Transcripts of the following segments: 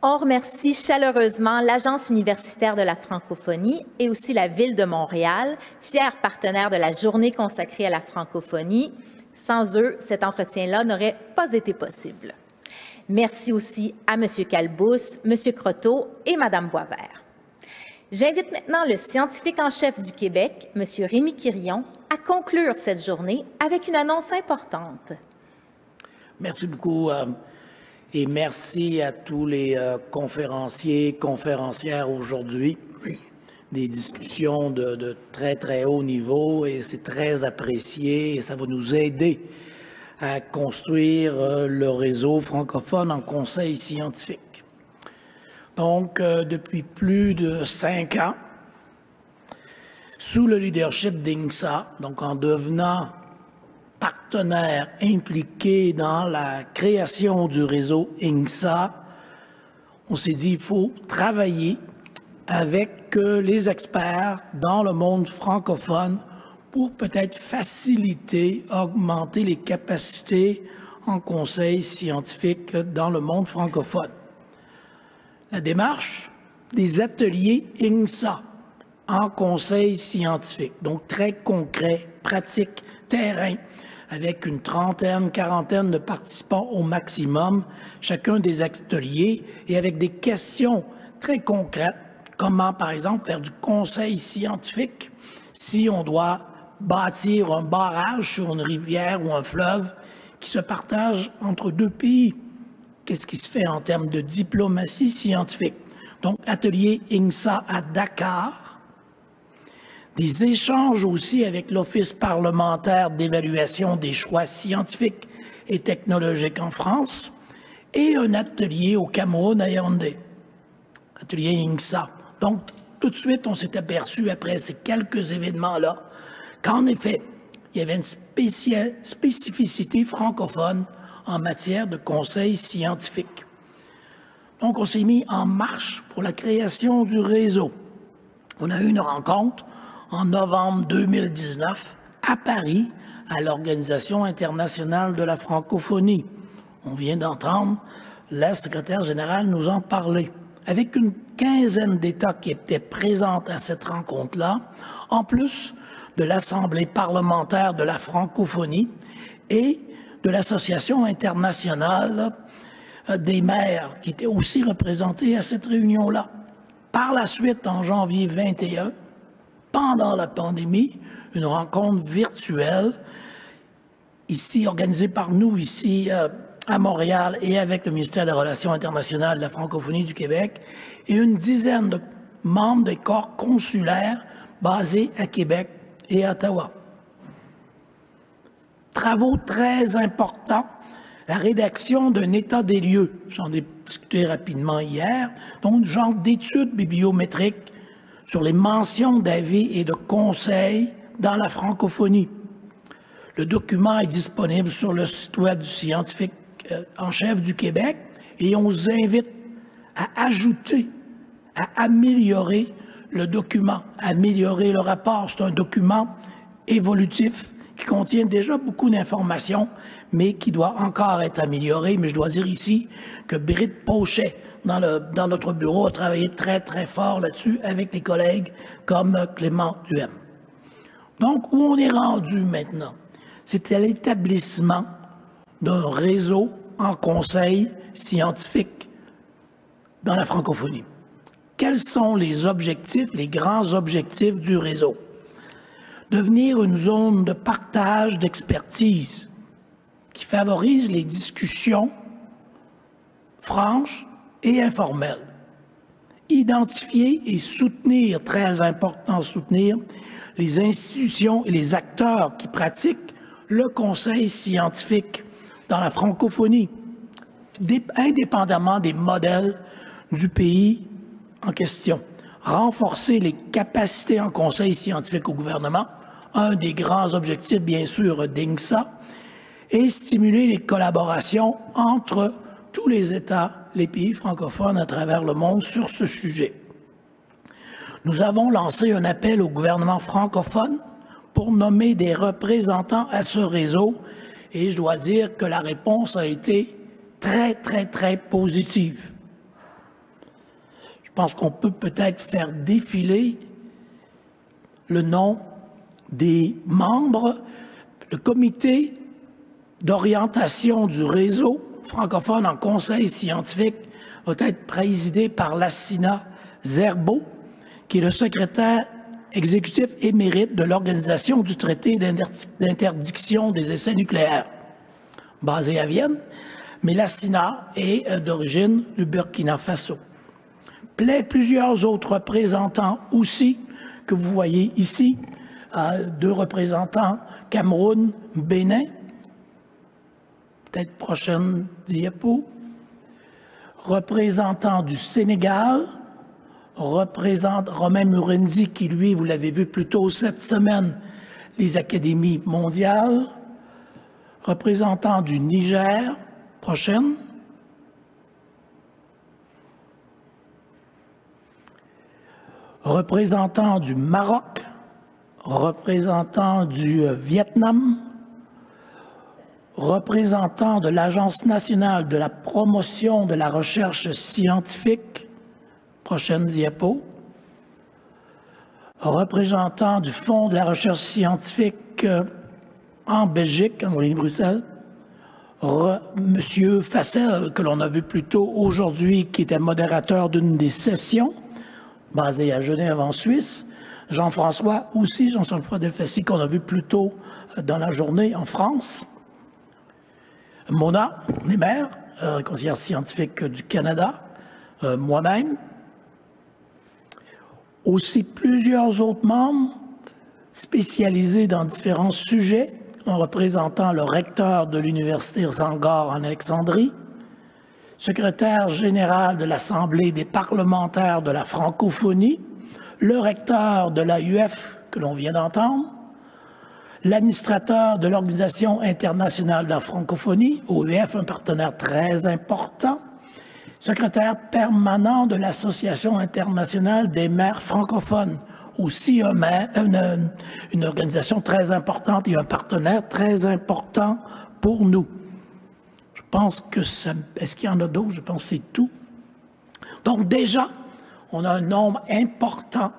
On remercie chaleureusement l'Agence universitaire de la francophonie et aussi la Ville de Montréal, fiers partenaires de la journée consacrée à la francophonie. Sans eux, cet entretien-là n'aurait pas été possible. Merci aussi à M. Calbous, M. Croteau et Mme Boisvert. J'invite maintenant le scientifique en chef du Québec, M. Rémi Quirion, à conclure cette journée avec une annonce importante. Merci beaucoup et merci à tous les conférenciers, conférencières aujourd'hui. Des discussions de très, très haut niveau et c'est très apprécié et ça va nous aider à construire le réseau francophone en conseil scientifique. Donc, depuis plus de 5 ans, sous le leadership d'INCSA, donc en devenant partenaire impliqué dans la création du réseau INCSA, on s'est dit qu'il faut travailler avec les experts dans le monde francophone pour peut-être faciliter, augmenter les capacités en conseil scientifique dans le monde francophone. La démarche des ateliers INCSA en conseil scientifique, donc très concret, pratique, terrain, avec une trentaine, quarantaine de participants au maximum, chacun des ateliers, et avec des questions très concrètes, comment, par exemple, faire du conseil scientifique si on doit bâtir un barrage sur une rivière ou un fleuve qui se partage entre deux pays. Qu'est-ce qui se fait en termes de diplomatie scientifique? Donc, atelier INCSA à Dakar, des échanges aussi avec l'Office parlementaire d'évaluation des choix scientifiques et technologiques en France et un atelier au Cameroun à Yaoundé, atelier INCSA. Donc, tout de suite, on s'est aperçu après ces quelques événements-là qu'en effet, il y avait une spécificité francophone en matière de conseil scientifique. Donc, on s'est mis en marche pour la création du réseau. On a eu une rencontre en novembre 2019 à Paris, à l'Organisation internationale de la francophonie. On vient d'entendre la secrétaire générale nous en parler. Avec une quinzaine d'États qui étaient présents à cette rencontre-là, en plus de l'Assemblée parlementaire de la francophonie et de l'Association internationale des maires qui étaient aussi représentés à cette réunion-là. Par la suite, en janvier 2021, pendant la pandémie, une rencontre virtuelle, ici organisée par nous, ici à Montréal et avec le ministère des Relations internationales de la francophonie du Québec, et une dizaine de membres des corps consulaires basés à Québec et à Ottawa. Travaux très importants, la rédaction d'un état des lieux, j'en ai discuté rapidement hier, donc genre d'études bibliométriques sur les mentions d'avis et de conseils dans la francophonie. Le document est disponible sur le site web du scientifique en chef du Québec et on vous invite à ajouter, à améliorer le document, améliorer le rapport. C'est un document évolutif qui contient déjà beaucoup d'informations, mais qui doit encore être amélioré. Mais je dois dire ici que Britt Pochet, dans notre bureau, a travaillé très, très fort là-dessus avec les collègues comme Clément Duhem. Donc, où on est rendu maintenant? C'est à l'établissement d'un réseau en conseil scientifique dans la francophonie. Quels sont les objectifs, les grands objectifs du réseau? Devenir une zone de partage d'expertise qui favorise les discussions franches et informelles. Identifier et soutenir, très important soutenir, les institutions et les acteurs qui pratiquent le conseil scientifique dans la francophonie, indépendamment des modèles du pays en question. Renforcer les capacités en conseil scientifique au gouvernement, un des grands objectifs, bien sûr, d'INCSA, et stimuler les collaborations entre tous les États, les pays francophones à travers le monde sur ce sujet. Nous avons lancé un appel au gouvernement francophone pour nommer des représentants à ce réseau et je dois dire que la réponse a été très, très, très positive. pense qu'on peut peut-être faire défiler le nom des membres. Le comité d'orientation du réseau francophone en conseil scientifique va être présidé par Lassina Zerbo, qui est le secrétaire exécutif émérite de l'Organisation du traité d'interdiction des essais nucléaires, basé à Vienne, mais Lassina est d'origine du Burkina Faso. Plusieurs autres représentants aussi, que vous voyez ici, 2 représentants Cameroun, Bénin, peut-être prochaine diapo, représentant du Sénégal, représente Romain Murenzi, qui lui, vous l'avez vu plus tôt cette semaine, les académies mondiales, représentant du Niger, prochaine, représentant du Maroc, représentant du Vietnam, représentant de l'Agence nationale de la promotion de la recherche scientifique, prochaine diapo, représentant du Fonds de la recherche scientifique en Belgique, en Wallonie-Bruxelles, Monsieur Fassel, que l'on a vu plus tôt aujourd'hui, qui était modérateur d'une des sessions, basée à Genève, en Suisse, Jean-François aussi, Jean-François Delfassi, qu'on a vu plus tôt dans la journée en France, Mona Nemer, conseillère scientifique du Canada, moi-même, aussi plusieurs autres membres spécialisés dans différents sujets, en représentant le recteur de l'Université Zangor en Alexandrie, secrétaire général de l'Assemblée des parlementaires de la francophonie, le recteur de l'AUF que l'on vient d'entendre, l'administrateur de l'Organisation internationale de la francophonie, OEF, un partenaire très important, secrétaire permanent de l'Association internationale des maires francophones, aussi une organisation très importante et un partenaire très important pour nous. Je pense que ça... Est-ce qu'il y en a d'autres? Je pense que c'est tout. Donc déjà, on a un nombre important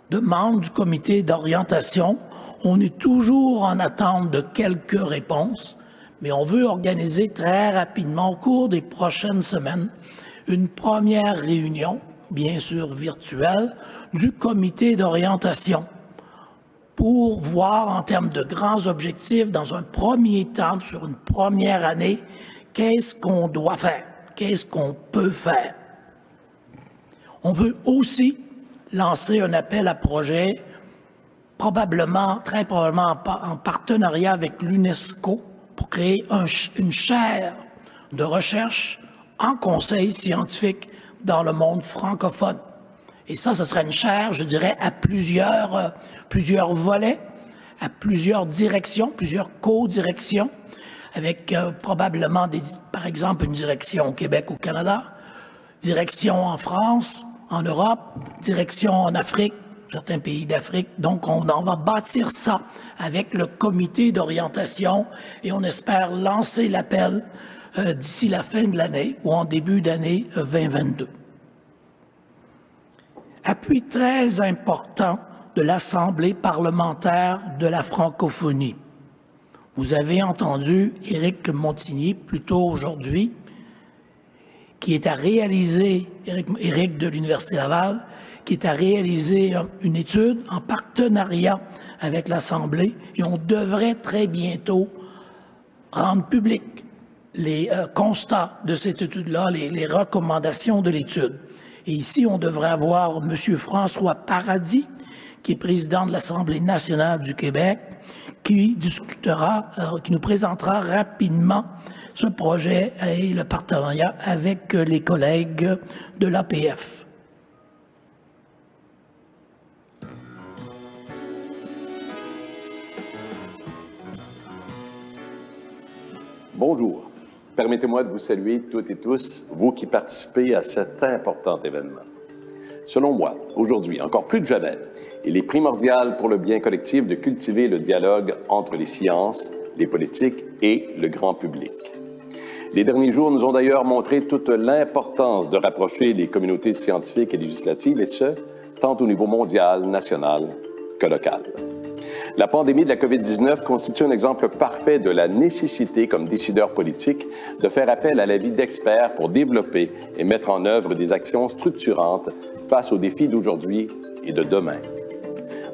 de membres du comité d'orientation. On est toujours en attente de quelques réponses, mais on veut organiser très rapidement, au cours des prochaines semaines, une première réunion, bien sûr virtuelle, du comité d'orientation pour voir en termes de grands objectifs, dans un premier temps, sur une première année, qu'est-ce qu'on doit faire, qu'est-ce qu'on peut faire. On veut aussi lancer un appel à projet, très probablement en partenariat avec l'UNESCO, pour créer une chaire de recherche en conseil scientifique dans le monde francophone. Et ça, ce serait une chaire, je dirais, à plusieurs volets, à plusieurs directions, plusieurs co-directions, avec probablement, par exemple, une direction au Québec, au Canada, direction en France, en Europe, direction en Afrique, certains pays d'Afrique. Donc, on va bâtir ça avec le comité d'orientation et on espère lancer l'appel d'ici la fin de l'année ou en début d'année 2022. Appui très important de l'Assemblée parlementaire de la francophonie. Vous avez entendu Éric Montigny plus tôt aujourd'hui, qui est à réaliser, Éric de l'Université Laval, qui est à réaliser une étude en partenariat avec l'Assemblée et on devrait très bientôt rendre public les constats de cette étude-là, les recommandations de l'étude. Et ici, on devrait avoir M. François Paradis, qui est président de l'Assemblée nationale du Québec, qui nous présentera rapidement ce projet et le partenariat avec les collègues de l'APF. Bonjour. Permettez-moi de vous saluer toutes et tous, vous qui participez à cet important événement. Selon moi, aujourd'hui, encore plus que jamais, il est primordial pour le bien collectif de cultiver le dialogue entre les sciences, les politiques et le grand public. Les derniers jours nous ont d'ailleurs montré toute l'importance de rapprocher les communautés scientifiques et législatives, et ce, tant au niveau mondial, national que local. La pandémie de la COVID-19 constitue un exemple parfait de la nécessité, comme décideurs politiques, de faire appel à l'avis d'experts pour développer et mettre en œuvre des actions structurantes face aux défis d'aujourd'hui et de demain.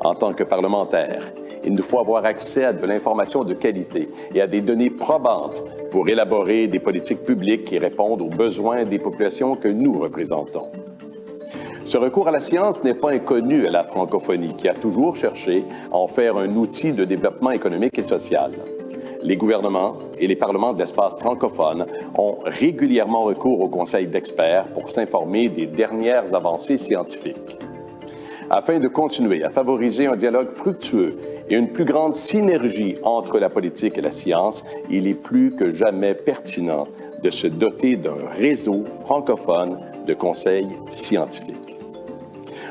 En tant que parlementaires, il nous faut avoir accès à de l'information de qualité et à des données probantes pour élaborer des politiques publiques qui répondent aux besoins des populations que nous représentons. Ce recours à la science n'est pas inconnu à la francophonie, qui a toujours cherché à en faire un outil de développement économique et social. Les gouvernements et les parlements de l'espace francophone ont régulièrement recours au conseil d'experts pour s'informer des dernières avancées scientifiques. Afin de continuer à favoriser un dialogue fructueux et une plus grande synergie entre la politique et la science, il est plus que jamais pertinent de se doter d'un réseau francophone de conseils scientifiques.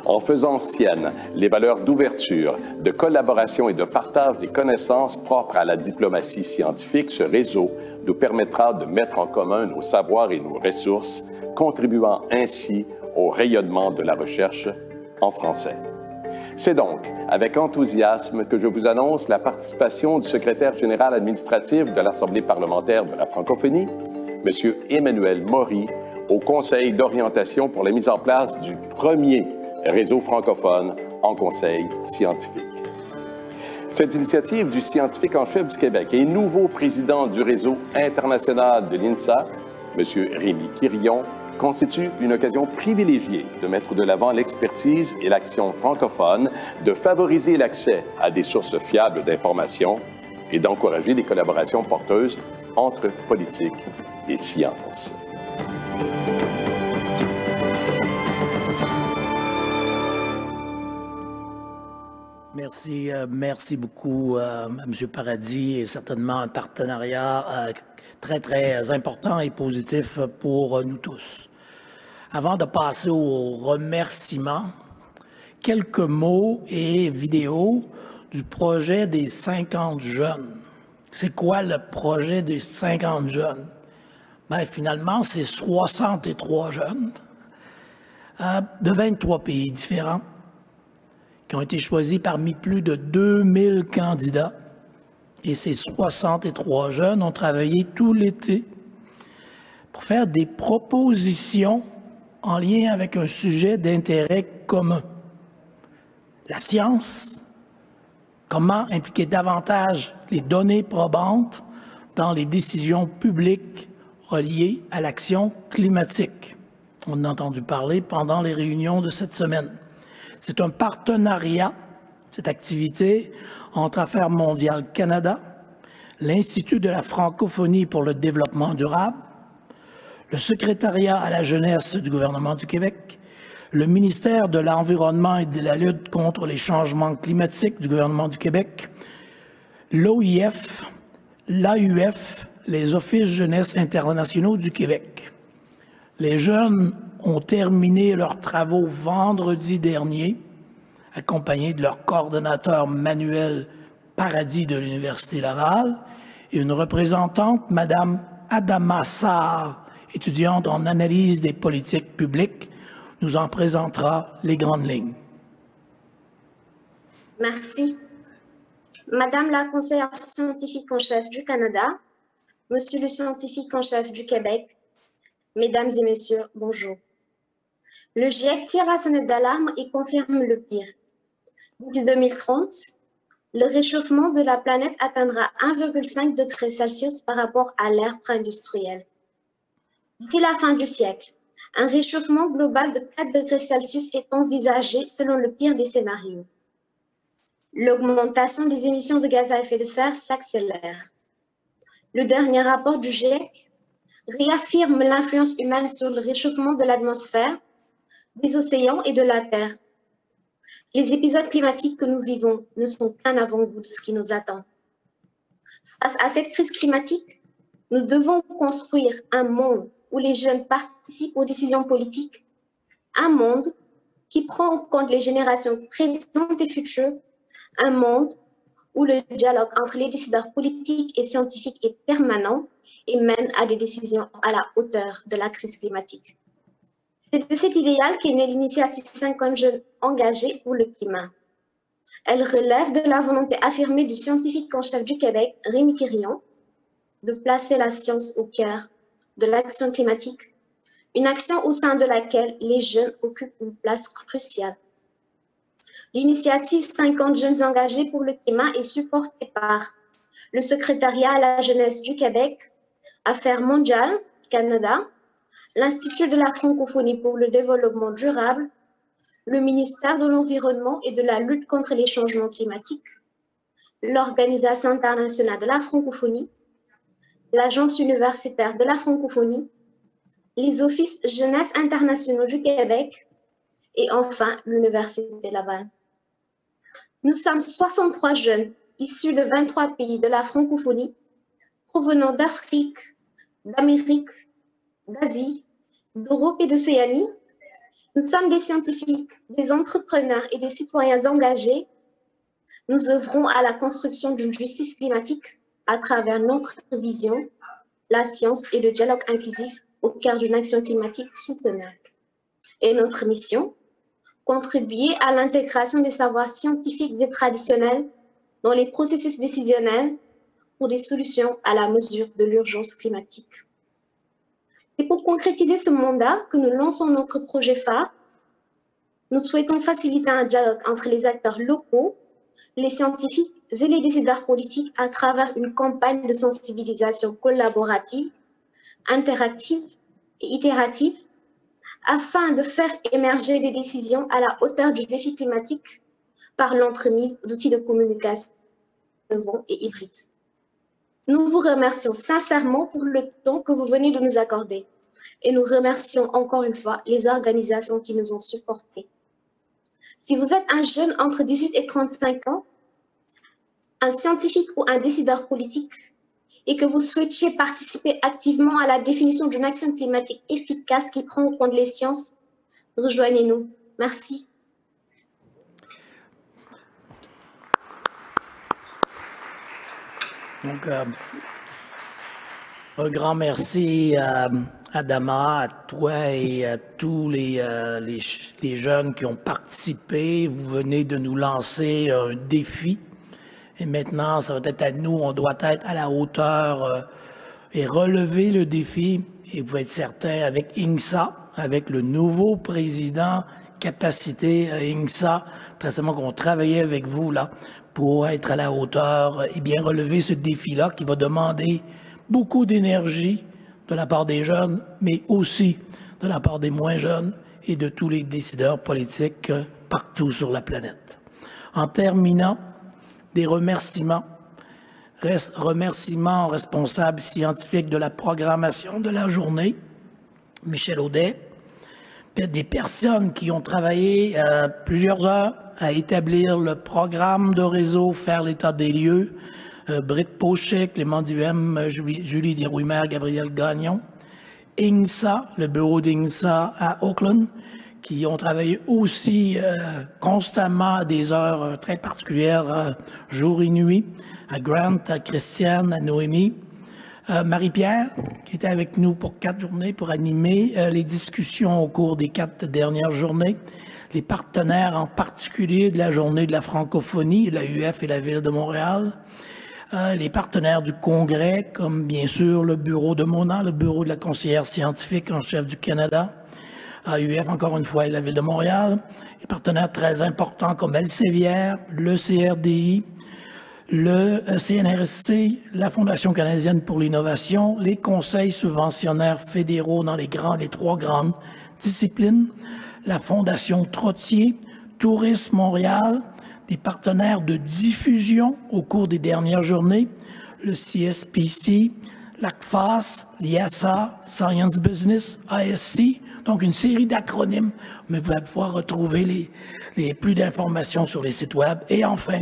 En faisant siennes les valeurs d'ouverture, de collaboration et de partage des connaissances propres à la diplomatie scientifique, ce réseau nous permettra de mettre en commun nos savoirs et nos ressources, contribuant ainsi au rayonnement de la recherche en français. C'est donc avec enthousiasme que je vous annonce la participation du secrétaire général administratif de l'Assemblée parlementaire de la francophonie, M. Emmanuel Maury, au Conseil d'orientation pour la mise en place du premier réseau francophone en conseil scientifique. Cette initiative du scientifique en chef du Québec et nouveau président du réseau international de l'INSA, M. Rémi Quirion, constitue une occasion privilégiée de mettre de l'avant l'expertise et l'action francophone, de favoriser l'accès à des sources fiables d'informations et d'encourager des collaborations porteuses entre politique et science. Merci beaucoup, M. Paradis, et certainement un partenariat très, très important et positif pour nous tous. Avant de passer aux remerciements, quelques mots et vidéos du projet des 50 jeunes. C'est quoi le projet des 50 jeunes? Bien, finalement, c'est 63 jeunes de 23 pays différents qui ont été choisis parmi plus de 2000 candidats. Et ces 63 jeunes ont travaillé tout l'été pour faire des propositions en lien avec un sujet d'intérêt commun. La science, comment impliquer davantage les données probantes dans les décisions publiques reliées à l'action climatique. On en a entendu parler pendant les réunions de cette semaine. C'est un partenariat, cette activité, entre Affaires mondiales Canada, l'Institut de la francophonie pour le développement durable, le secrétariat à la jeunesse du gouvernement du Québec, le ministère de l'Environnement et de la lutte contre les changements climatiques du gouvernement du Québec, l'OIF, l'AUF, les Offices jeunesse internationaux du Québec. Les jeunes ont terminé leurs travaux vendredi dernier, accompagnés de leur coordonnateur Manuel Paradis de l'Université Laval et une représentante, Mme Adama Sarr, étudiante en analyse des politiques publiques, nous en présentera les grandes lignes. Merci. Madame la conseillère scientifique en chef du Canada, Monsieur le scientifique en chef du Québec, Mesdames et Messieurs, bonjour. Le GIEC tire la sonnette d'alarme et confirme le pire. D'ici 2030, le réchauffement de la planète atteindra 1,5 degré Celsius par rapport à l'ère pré-industrielle. D'ici la fin du siècle, un réchauffement global de 4 degrés Celsius est envisagé selon le pire des scénarios. L'augmentation des émissions de gaz à effet de serre s'accélère. Le dernier rapport du GIEC réaffirme l'influence humaine sur le réchauffement de l'atmosphère, des océans et de la Terre. Les épisodes climatiques que nous vivons ne sont qu'un avant-goût de ce qui nous attend. Face à cette crise climatique, nous devons construire un monde où les jeunes participent aux décisions politiques, un monde qui prend en compte les générations présentes et futures, un monde où le dialogue entre les décideurs politiques et scientifiques est permanent et mène à des décisions à la hauteur de la crise climatique. C'est de cet idéal qu'est née l'initiative 50 jeunes engagés pour le climat. Elle relève de la volonté affirmée du scientifique en chef du Québec, Rémi Quirion, de placer la science au cœur de l'action climatique, une action au sein de laquelle les jeunes occupent une place cruciale. L'initiative 50 jeunes engagés pour le climat est supportée par le Secrétariat à la jeunesse du Québec, Affaires mondiales, Canada, l'Institut de la francophonie pour le développement durable, le ministère de l'Environnement et de la lutte contre les changements climatiques, l'Organisation internationale de la francophonie, l'Agence universitaire de la francophonie, les offices jeunesse internationaux du Québec et enfin l'Université Laval. Nous sommes 63 jeunes issus de 23 pays de la francophonie, provenant d'Afrique, d'Amérique, d'Asie, d'Europe et d'Océanie. Nous sommes des scientifiques, des entrepreneurs et des citoyens engagés. Nous œuvrons à la construction d'une justice climatique à travers notre vision, la science et le dialogue inclusif au cœur d'une action climatique soutenable. Et notre mission, contribuer à l'intégration des savoirs scientifiques et traditionnels dans les processus décisionnels pour des solutions à la mesure de l'urgence climatique. Et pour concrétiser ce mandat que nous lançons notre projet phare, nous souhaitons faciliter un dialogue entre les acteurs locaux, les scientifiques et les décideurs politiques à travers une campagne de sensibilisation collaborative, interactive et itérative, afin de faire émerger des décisions à la hauteur du défi climatique par l'entremise d'outils de communication innovants et hybrides. Nous vous remercions sincèrement pour le temps que vous venez de nous accorder et nous remercions encore une fois les organisations qui nous ont supportés. Si vous êtes un jeune entre 18 et 35 ans, un scientifique ou un décideur politique, et que vous souhaitiez participer activement à la définition d'une action climatique efficace qui prend en compte les sciences, rejoignez-nous. Merci. Donc, un grand merci à Adama, à toi et à tous les jeunes qui ont participé. Vous venez de nous lancer un défi. Et maintenant, ça va être à nous, on doit être à la hauteur et relever le défi. Et vous pouvez être certain, avec INGSA, avec le nouveau président capacité INGSA, très certainement qu'on travaillait avec vous là pour être à la hauteur et bien relever ce défi-là qui va demander beaucoup d'énergie de la part des jeunes, mais aussi de la part des moins jeunes et de tous les décideurs politiques partout sur la planète. En terminant, des remerciements aux responsables scientifiques de la programmation de la journée, Michel Audet, des personnes qui ont travaillé plusieurs heures à établir le programme de réseau, faire l'état des lieux, Britt Pochet, Clément Duhem, Julie Desrouimer, Gabriel Gagnon, INGSA, le bureau d'INGSA à Auckland, qui ont travaillé aussi constamment à des heures très particulières, jour et nuit, à Grant, à Christiane, à Noémie, Marie-Pierre, qui était avec nous pour 4 journées pour animer les discussions au cours des 4 dernières journées, les partenaires en particulier de la journée de la francophonie, la UF et la Ville de Montréal, les partenaires du Congrès, comme bien sûr le bureau de Mona, le bureau de la conseillère scientifique en chef du Canada, AUF, encore une fois, et la Ville de Montréal, les partenaires très importants comme Elsevier, le CRDI, le CNRSC, la Fondation canadienne pour l'innovation, les conseils subventionnaires fédéraux dans les 3 grandes disciplines, la Fondation Trottier, Tourisme Montréal, des partenaires de diffusion au cours des dernières journées, le CSPC, l'ACFAS, l'IASA, Science Business, ISC, donc une série d'acronymes, mais vous allez pouvoir retrouver les plus d'informations sur les sites web. Et enfin,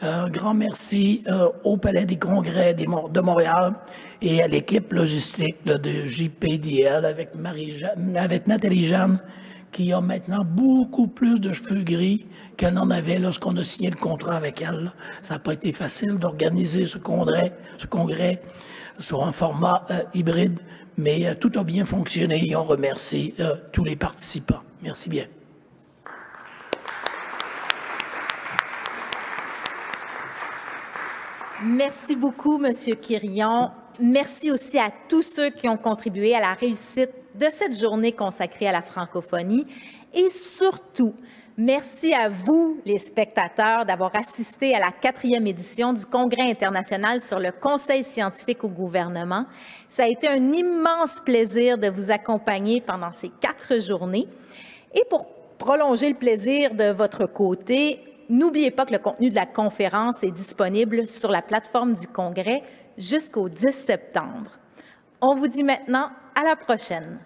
Un grand merci au Palais des Congrès de Montréal et à l'équipe logistique là, de JPDL avec Nathalie Jeanne, qui a maintenant beaucoup plus de cheveux gris qu'elle n'en avait lorsqu'on a signé le contrat avec elle. Ça n'a pas été facile d'organiser ce congrès sur un format hybride, mais tout a bien fonctionné et on remercie tous les participants. Merci bien. Merci beaucoup, M. Quirion. Merci aussi à tous ceux qui ont contribué à la réussite de cette journée consacrée à la francophonie. Et surtout, merci à vous, les spectateurs, d'avoir assisté à la 4e édition du Congrès international sur le Conseil scientifique au gouvernement. Ça a été un immense plaisir de vous accompagner pendant ces 4 journées. Et pour prolonger le plaisir de votre côté, n'oubliez pas que le contenu de la conférence est disponible sur la plateforme du Congrès jusqu'au 10 septembre. On vous dit maintenant à la prochaine.